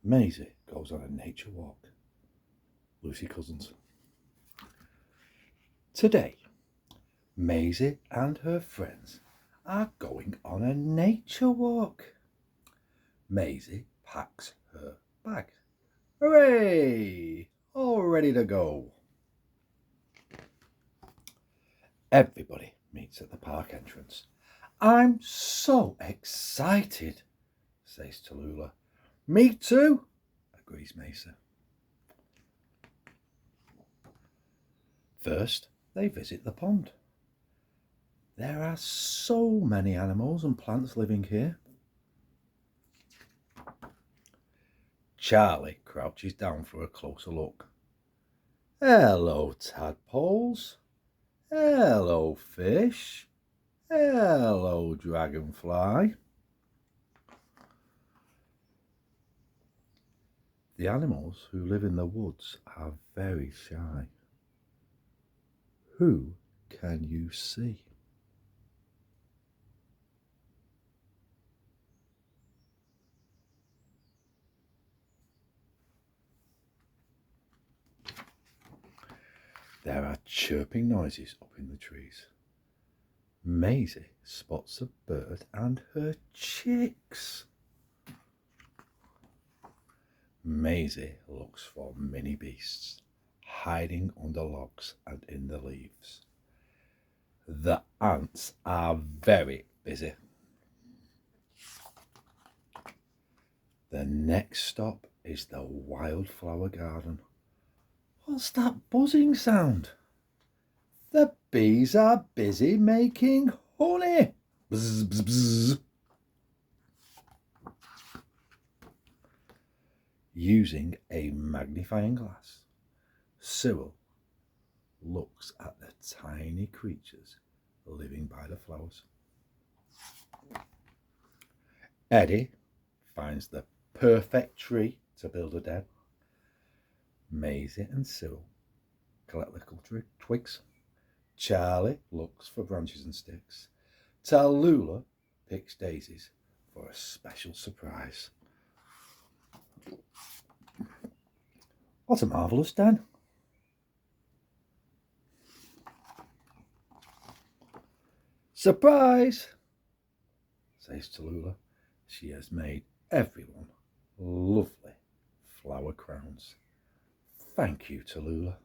Maisy goes on a nature walk. Lucy Cousins. Today, Maisy and her friends are going on a nature walk. Maisy packs her bag. Hooray! All ready to go. Everybody meets at the park entrance. I'm so excited, says Tallulah. Me too, agrees Maisy. First, they visit the pond. There are so many animals and plants living here. Charlie crouches down for a closer look. Hello, tadpoles. Hello, fish. Hello, dragonfly. The animals who live in the woods are very shy. Who can you see? There are chirping noises up in the trees. Maisy spots a bird and her chicks. Maisy looks for mini beasts hiding under logs and in the leaves. The ants are very busy. The next stop is the wildflower garden. What's that buzzing sound? The bees are busy making honey. Bzz, bzz, bzz. Using a magnifying glass, Cyril looks at the tiny creatures living by the flowers. Eddie finds the perfect tree to build a den. Maisy and Cyril collect little twigs. Charlie looks for branches and sticks. Tallulah picks daisies for a special surprise. What a marvellous den. Surprise, says Tallulah. She has made everyone lovely flower crowns. Thank you, Tallulah.